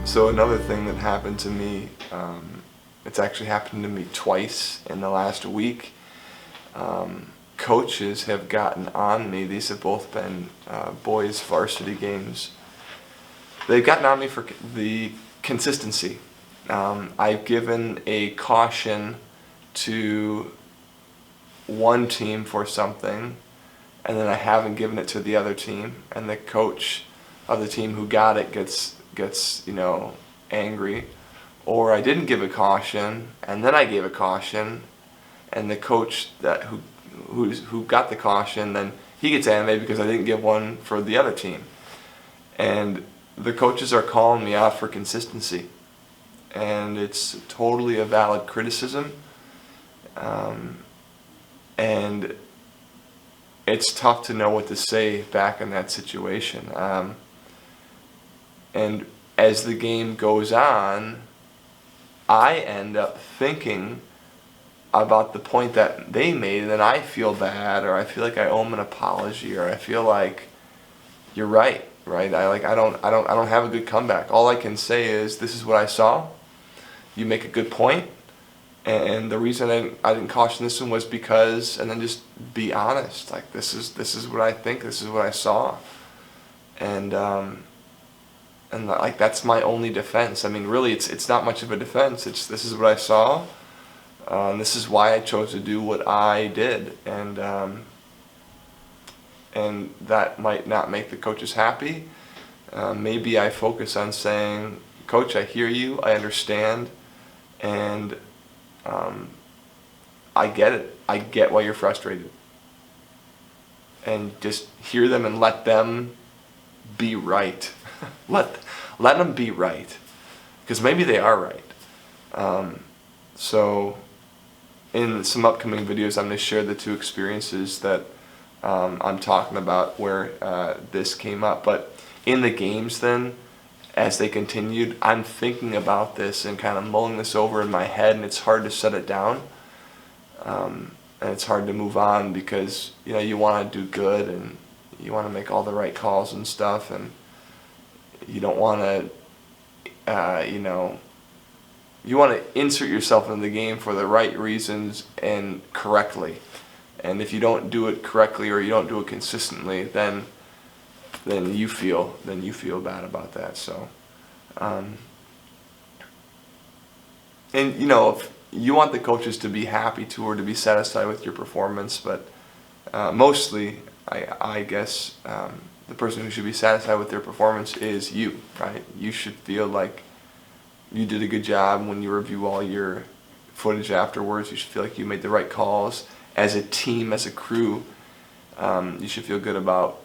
So another thing that happened to me, it's actually happened to me twice in the last week. Coaches have gotten on me. These have both been boys varsity games. They've gotten on me for the consistency. I've given a caution to one team for something, and then I haven't given it to the other team, and the coach of the team who got it gets angry. Or I didn't give a caution, and then I gave a caution, and the coach who got the caution, then he gets animated because I didn't give one for the other team. And the coaches are calling me out for consistency, and it's totally a valid criticism. And it's tough to know what to say back in that situation. And as the game goes on, I end up thinking about the point that they made, and then I feel bad, or I feel like I owe them an apology, or I feel like you're right. I don't have a good comeback. All I can say is, this is what I saw. You make a good point, and the reason I didn't caution this one was because, and then just be honest. Like, this is what I think. This is what I saw, and like, that's my only defense. I mean, really, it's not much of a defense. This is what I saw. This is why I chose to do what I did, and that might not make the coaches happy. Maybe I focus on saying, Coach, I hear you, I understand, and I get it. I get why you're frustrated. And just hear them and let them be right. let them be right, because maybe they are right. So in some upcoming videos, I'm going to share the two experiences that I'm talking about where this came up. But in the games then, as they continued, I'm thinking about this and kind of mulling this over in my head, and it's hard to set it down. And it's hard to move on because, you want to do good and you want to make all the right calls and stuff, and you don't want to, you want to insert yourself into the game for the right reasons and correctly. And if you don't do it correctly or you don't do it consistently, then you feel bad about that. So, and if you want the coaches to be happy to or to be satisfied with your performance, but mostly, I guess the person who should be satisfied with their performance is you, right? You should feel like you did a good job when you review all your footage afterwards. You should feel like you made the right calls as a team, as a crew. You should feel good about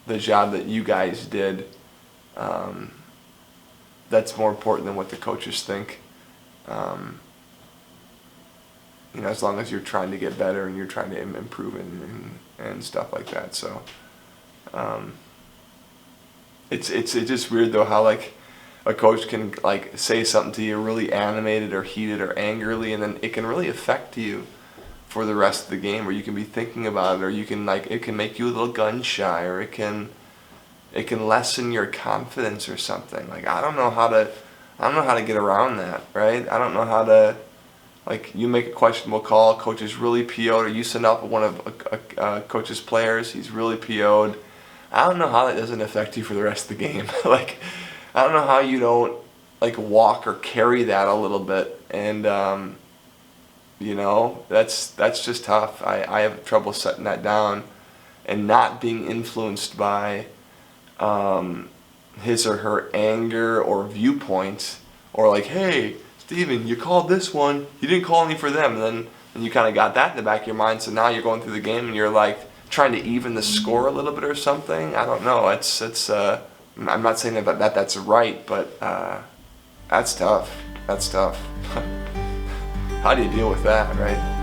the job that you guys did. That's more important than what the coaches think. As long as you're trying to get better and you're trying to improve and stuff like that. So it's just weird though how like a coach can like say something to you really animated or heated or angrily, and then it can really affect you for the rest of the game, or you can be thinking about it, or you can it can make you a little gun shy, or it can lessen your confidence or something. Like, I don't know how to get around that, right? I don't know how to, like, you make a questionable call, coach is really PO'd, or you send out one of a coach's players, he's really PO'd. I don't know how that doesn't affect you for the rest of the game. Like, I don't know how you don't like walk or carry that a little bit, and that's just tough. I have trouble setting that down and not being influenced by his or her anger or viewpoints, or like, hey, Steven, you called this one, you didn't call any for them, and then you kind of got that in the back of your mind, so now you're going through the game and you're like trying to even the score a little bit or something. I don't know. I'm not saying that's right, but that's tough. That's tough. How do you deal with that, right?